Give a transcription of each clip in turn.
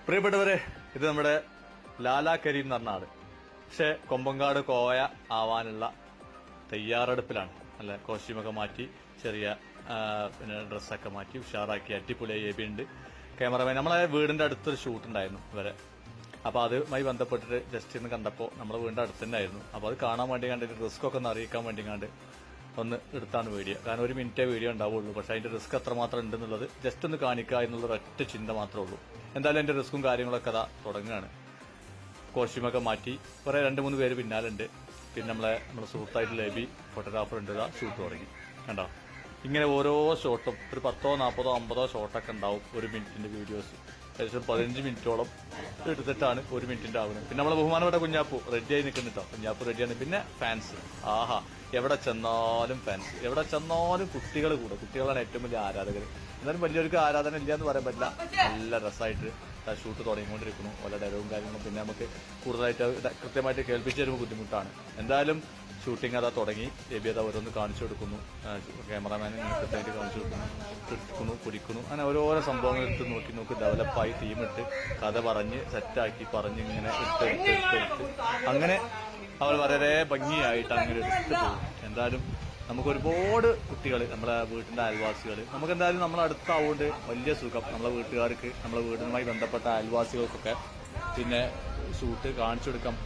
പ്രിയപ്പെട്ടവരെ, ഇത് നമ്മുടെ ലാലാ കരീം എന്ന് പറഞ്ഞ ആള്. പക്ഷെ കൊമ്പങ്കാട് കോയ ആവാനുള്ള തയ്യാറെടുപ്പിലാണ്. നല്ല കോസ്റ്റ്യൂമൊക്കെ മാറ്റി, ചെറിയ പിന്നെ ഡ്രസ്സൊക്കെ മാറ്റി ഉഷാറാക്കി അടിപൊളിയായി ഉണ്ട്. ക്യാമറമാൻ നമ്മളെ വീടിന്റെ അടുത്തൊരു ഷൂട്ട് ഉണ്ടായിരുന്നു ഇവരെ. അപ്പൊ അതുമായി ബന്ധപ്പെട്ടിട്ട് ജസ്റ്റ് ഇന്ന് കണ്ടപ്പോൾ നമ്മളെ വീടിന്റെ അടുത്ത് തന്നെ ആയിരുന്നു. അപ്പൊ അത് കാണാൻ വേണ്ടി കണ്ടിട്ട് റിസ്ക് ഒക്കെ ഒന്ന് അറിയിക്കാൻ വേണ്ടി കണ്ട് ഒന്ന് എടുത്താണ് വീഡിയോ. കാരണം 1 മിനിറ്റേ വീഡിയോ ഉണ്ടാവുള്ളൂ. പക്ഷെ അതിന്റെ റിസ്ക് എത്രമാത്രം ഉണ്ടെന്നുള്ളത് ജസ്റ്റ് ഒന്ന് കാണിക്കുക എന്നുള്ള ഒരൊറ്റ ചിന്ത മാത്രമേ ഉള്ളൂ. എന്തായാലും എന്റെ റിസ്ക്കും കാര്യങ്ങളൊക്കെ അതാ തുടങ്ങുകയാണ്. കോസ്റ്റ്യൂമൊക്കെ മാറ്റി കുറെ 2-3 പേര് പിന്നാലുണ്ട്. പിന്നെ നമ്മുടെ സുഹൃത്തായിട്ടുള്ള എബി ഫോട്ടോഗ്രാഫർ ഉണ്ട്. ഇതാ ഷൂട്ട് തുടങ്ങി. കണ്ടോ, ഇങ്ങനെ ഓരോ ഷോട്ടും ഒരു 10, 40, 50 ഷോട്ടൊക്കെ ഉണ്ടാവും 1 മിനിറ്റിന്റെ വീഡിയോസ്. ഏകദേശം 15 മിനിറ്റോളം എടുത്തിട്ടാണ് 1 മിനിറ്റിന്റെ ആവുന്നത്. പിന്നെ നമ്മളെ ബഹുമാനപ്പെട്ട കുഞ്ഞാപ്പു റെഡിയായി നിൽക്കുന്നുണ്ടോ. കുഞ്ഞാപ്പു റെഡിയാണ്. പിന്നെ ഫാൻസ്, ആഹാ, എവിടെ ചെന്നാലും ഫാൻസ്, എവിടെ ചെന്നാലും കുട്ടികൾ കൂടെ. കുട്ടികളാണ് ഏറ്റവും വലിയ ആരാധകർ. എന്നാലും വലിയൊരു ആരാധന ഇല്ല എന്ന് പറയാൻ പറ്റില്ല. നല്ല രസമായിട്ട് ഷൂട്ട് തുടങ്ങിക്കൊണ്ടിരിക്കുന്നു. ഓരോ ഡയലോഗും കാര്യങ്ങളും പിന്നെ നമുക്ക് കൂടുതലായിട്ട് കൃത്യമായിട്ട് കേൾപ്പിച്ചു തരുമ്പോൾ ബുദ്ധിമുട്ടാണ്. എന്തായാലും ഷൂട്ടിംഗ് അതാ തുടങ്ങി. എബി അതാ ഓരോന്ന് കാണിച്ചു കൊടുക്കുന്നു. ക്യാമറാമാൻ കൃത്യമായിട്ട് കാണിച്ചു കൊടുക്കുന്നു, കുടിക്കുന്നു. അങ്ങനെ ഓരോരോ സംഭവങ്ങൾ എടുത്ത് നോക്കി ഡെവലപ്പായി ടീമിട്ട് കഥ പറഞ്ഞ് സെറ്റാക്കി പറഞ്ഞ് ഇങ്ങനെ ഇട്ട് അങ്ങനെ അവർ വളരെ ഭംഗിയായിട്ട് അങ്ങനെ എടുത്ത് പോകും. എന്തായാലും നമുക്ക് ഒരുപാട് കുട്ടികൾ, നമ്മളെ വീട്ടിന്റെ അയൽവാസികൾ, നമുക്ക് എന്തായാലും നമ്മളെ അടുത്താവുകൊണ്ട് വലിയ സുഖം. നമ്മളെ വീട്ടുകാർക്ക്, നമ്മളെ വീടുമായി ബന്ധപ്പെട്ട അയൽവാസികൾക്കൊക്കെ പിന്നെ ഷൂട്ട് കാണിച്ചു കൊടുക്കാം.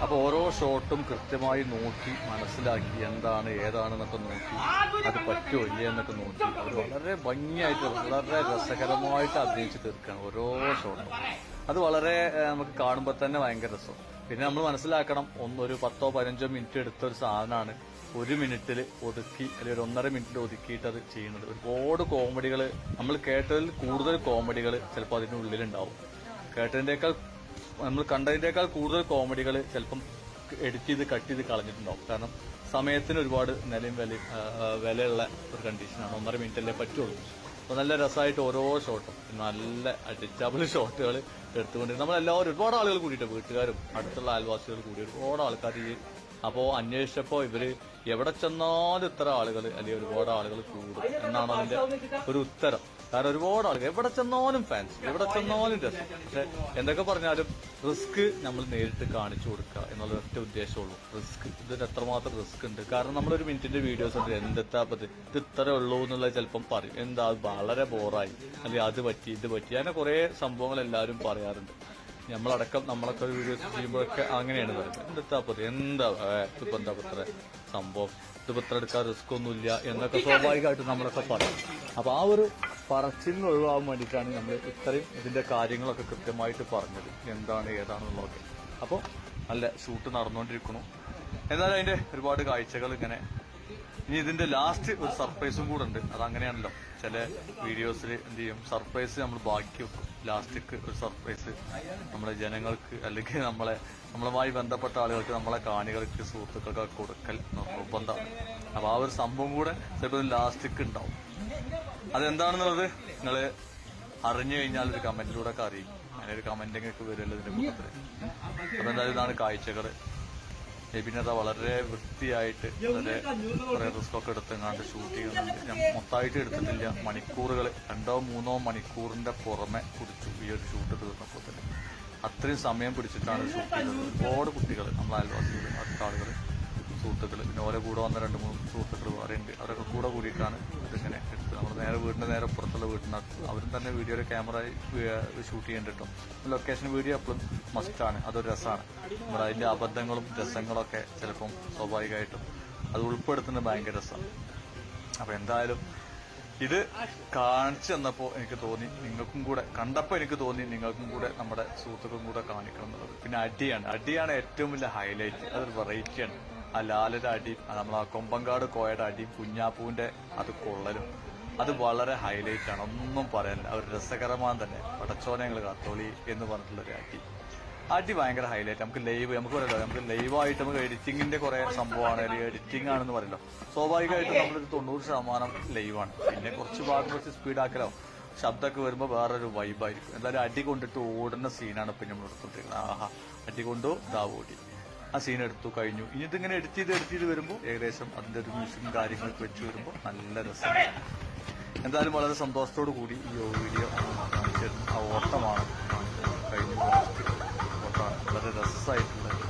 അപ്പൊ ഓരോ ഷോട്ടും കൃത്യമായി നോക്കി മനസ്സിലാക്കി എന്താണ് ഏതാണെന്നൊക്കെ നോക്കി അത് പറ്റുമോ ഇല്ല എന്നൊക്കെ നോക്കി അവർ വളരെ ഭംഗിയായിട്ട് വളരെ രസകരമായിട്ട് അഭിനയിച്ച് തീർക്കുകയാണ് ഓരോ ഷോട്ടും. അത് വളരെ നമുക്ക് കാണുമ്പോൾ തന്നെ ഭയങ്കര രസം. പിന്നെ നമ്മൾ മനസ്സിലാക്കണം, ഒരു 10, 15 മിനിറ്റ് എടുത്തൊരു സാധനമാണ് 1 മിനിറ്റിൽ ഒതുക്കി അല്ലെങ്കിൽ 1.5 മിനിറ്റിൽ ഒതുക്കിയിട്ട് അത് ചെയ്യുന്നത്. ഒരുപാട് കോമഡികൾ, നമ്മൾ കേട്ടതിൽ കൂടുതൽ കോമഡികൾ ചിലപ്പോൾ അതിനുള്ളിലുണ്ടാവും. കേട്ടതിൻ്റെക്കാൾ നമ്മൾ കണ്ടതിൻ്റെക്കാൾ കൂടുതൽ കോമഡികൾ ചിലപ്പം എഡിറ്റ് ചെയ്ത് കട്ട് ചെയ്ത് കളഞ്ഞിട്ടുണ്ടാവും. കാരണം സമയത്തിന് ഒരുപാട് നിലയും വിലയുള്ള ഒരു കണ്ടീഷനാണ്. 1.5 മിനിറ്റല്ലേ പറ്റുള്ളൂ. അപ്പോൾ നല്ല രസമായിട്ട് ഓരോ ഷോട്ടും നല്ല അടിച്ചാബിൾ ഷോട്ടുകൾ എടുത്തുകൊണ്ടിരുന്നു. നമ്മളെല്ലാവരും ഒരുപാട് ആളുകൾ കൂടിയിട്ട്, വീട്ടുകാരും അടുത്തുള്ള അയൽവാസികൾ കൂടി ഒരുപാട് ആൾക്കാർ അപ്പോൾ അന്വേഷിച്ചപ്പോൾ ഇവര് എവിടെ ചെന്നാലും ഇത്ര ആളുകൾ അല്ലെങ്കിൽ ഒരുപാട് ആളുകൾ കൂടും എന്നാണ് അതിന്റെ ഒരു ഉത്തരം. കാരണം ഒരുപാട് ആളുകൾ എവിടെ ചെന്നാലും ഫാൻസ്, എവിടെ ചെന്നാലും രസം. പക്ഷെ എന്തൊക്കെ പറഞ്ഞാലും റിസ്ക് നമ്മൾ നേരിട്ട് കാണിച്ചു കൊടുക്കുക എന്നുള്ള ഒറ്റ ഉദ്ദേശമുള്ളൂ. റിസ്ക്, ഇതിന് എത്രമാത്രം റിസ്ക് ഉണ്ട്. കാരണം നമ്മൾ 1 മിനിറ്റിന്റെ വീഡിയോസ് ഉണ്ട്, എന്തെത്താപ്പത് ഇത് ഇത്ര ഉള്ളൂ എന്നുള്ളത് ചിലപ്പം പറയും. എന്താ വളരെ ബോറായി, അല്ലെങ്കിൽ അത് പറ്റി ഇത് പറ്റി, അങ്ങനെ കുറെ സംഭവങ്ങൾ എല്ലാവരും പറയാറുണ്ട്. നമ്മളടക്കം നമ്മളൊക്കെ വീഡിയോസ് ചെയ്യുമ്പോഴൊക്കെ അങ്ങനെയാണ് പറയുന്നത്. എന്തെത്താപ്പത്, ഇതിപ്പോ എന്താ ഇത്ര സംഭവം, ഇതിപ്പോ ഇത്ര എടുക്കാൻ റിസ്ക് ഒന്നുമില്ല എന്നൊക്കെ സ്വാഭാവികമായിട്ട് നമ്മളൊക്കെ പറയും. അപ്പൊ ആ ഒരു പറച്ചിലിന് ഒഴിവാകാൻ വേണ്ടിയിട്ടാണ് നമ്മൾ ഇത്രയും ഇതിന്റെ കാര്യങ്ങളൊക്കെ കൃത്യമായിട്ട് പറഞ്ഞത്, എന്താണ് ഏതാണെന്നുള്ളതൊക്കെ. അപ്പോൾ നല്ല ഷൂട്ട് നടന്നുകൊണ്ടിരിക്കുന്നു. എന്നാലും അതിന്റെ ഒരുപാട് കാഴ്ചകൾ ഇങ്ങനെ. ഇനി ഇതിന്റെ ലാസ്റ്റ് ഒരു സർപ്രൈസും കൂടെ ഉണ്ട്. അതങ്ങനെയാണല്ലോ, ചില വീഡിയോസിൽ എന്ത് ചെയ്യും, സർപ്രൈസ് നമ്മൾ ബാക്കി വെക്കും. ലാസ്റ്റിക്ക് ഒരു സർപ്രൈസ് നമ്മളെ ജനങ്ങൾക്ക് അല്ലെങ്കിൽ നമ്മളുമായി ബന്ധപ്പെട്ട ആളുകൾക്ക്, നമ്മളെ കാണികൾക്ക്, സുഹൃത്തുക്കൾക്ക് കൊടുക്കൽ നിർബന്ധമാണ്. അപ്പൊ ആ ഒരു സംഭവം കൂടെ ചിലപ്പോൾ ലാസ്റ്റിക്ക് ഉണ്ടാവും. അതെന്താണെന്നുള്ളത് നിങ്ങൾ അറിഞ്ഞു കഴിഞ്ഞാൽ ഒരു കമന്റിലൂടെ ഒക്കെ അറിയും. അങ്ങനെ ഒരു കമന്റിങ് ഒക്കെ വരുമല്ലോ ഇതിന്റെ കൂട്ടത്തില്. അപ്പൊ എന്തായാലും ഇതാണ് കാഴ്ചകൾ. എബിനത വളരെ വൃത്തിയായിട്ട് വളരെ കുറെ റിസ്കൊക്കെ എടുത്തെങ്ങാണ്ട് ഷൂട്ട് ചെയ്യുന്നുണ്ട്. ഞാൻ മൊത്തമായിട്ട് എടുത്തിട്ടില്ല. മണിക്കൂറുകൾ 2-3 മണിക്കൂറിന്റെ പുറമെ കുടിച്ചു ഈ ഒരു ഷൂട്ട് തീർന്നപ്പോൾ തന്നെ. അത്രയും സമയം പിടിച്ചിട്ടാണ് ഷൂട്ട് ചെയ്തത്. ഒരുപാട് കുട്ടികൾ, നമ്മളെ അയൽവാസികൾ, അടുത്ത ആളുകൾ, സുഹൃത്തുക്കൾ, പിന്നെ ഓരോ കൂടെ വന്ന 2-3 സുഹൃത്തുക്കൾ പറയുന്നുണ്ട്. അവരൊക്കെ കൂടെ കൂടിയിട്ടാണ് ഇതിങ്ങനെ എടുത്തത്. നമ്മൾ വീടിന്റെ നേരെ പുറത്തുള്ള വീട്ടിനകത്ത് അവരും തന്നെ വീഡിയോയിൽ ക്യാമറ ഷൂട്ട് ചെയ്യേണ്ടിട്ടോ. ലൊക്കേഷൻ വീഡിയോ എപ്പോഴും മസ്റ്റാണ്. അതൊരു രസമാണ്. നമ്മുടെ അതിന്റെ അബദ്ധങ്ങളും രസങ്ങളൊക്കെ ചിലപ്പം സ്വാഭാവികമായിട്ടും അത് ഉൾപ്പെടുത്തുന്നത് ഭയങ്കര രസമാണ്. അപ്പൊ എന്തായാലും ഇത് കാണിച്ചു തന്നപ്പോൾ എനിക്ക് തോന്നി, നിങ്ങൾക്കും കൂടെ കണ്ടപ്പോൾ എനിക്ക് തോന്നി നിങ്ങൾക്കും കൂടെ നമ്മുടെ സുഹൃത്തുക്കളും കൂടെ കാണിക്കണം എന്നുള്ളത്. പിന്നെ അടിയാണ് ഏറ്റവും വലിയ ഹൈലൈറ്റ്. അതൊരു വെറൈറ്റിയാണ്. ആ ലാലയുടെ അടിയും നമ്മളാ കൊമ്പങ്കാട് കോയയുടെ അടിയും കുഞ്ഞാപ്പൂവിന്റെ അത് കൊള്ളലും അത് വളരെ ഹൈലൈറ്റ് ആണ്. ഒന്നും പറയാനില്ല. ഒരു രസകരമാണ് തന്നെ. പടച്ചോനെ ഞങ്ങൾ കാത്തോളി എന്ന് പറഞ്ഞിട്ടുള്ളൊരു അടി ഭയങ്കര ഹൈലൈറ്റ്. നമുക്ക് പറയല്ലോ, നമുക്ക് ലൈവായിട്ട് നമുക്ക് എഡിറ്റിംഗിന്റെ കുറെ സംഭവമാണ്, അല്ലെങ്കിൽ എഡിറ്റിംഗ് ആണെന്ന് പറയല്ലോ. സ്വാഭാവികമായിട്ടും നമ്മളൊരു 90% ലൈവാണ്. പിന്നെ കുറച്ച് ഭാഗം കുറച്ച് സ്പീഡാക്കലോ ശബ്ദമൊക്കെ വരുമ്പോൾ വേറൊരു വൈബായിരിക്കും. എന്തായാലും അടി കൊണ്ടിട്ട് ഓടുന്ന സീനാണ് ഇപ്പൊ നമ്മൾ എടുത്തോണ്ടിരിക്കുന്നത്. ആഹാ, അടി കൊണ്ടോ ദാ ഓടി, ആ സീൻ എടുത്തു കഴിഞ്ഞു. ഇനി ഇതിങ്ങനെ എഡിറ്റ് ചെയ്ത് വരുമ്പോൾ ഏകദേശം അതിന്റെ ഒരു മ്യൂസിക്കും കാര്യങ്ങളൊക്കെ വെച്ച് വരുമ്പോൾ നല്ല രസമാണ്. എന്തായാലും വളരെ സന്തോഷത്തോടു കൂടി ഈ വീഡിയോ കാണിച്ചിരുന്നു. ആ ഓട്ടമാണ് പ്രോസസ് ആയിട്ടുള്ളത്.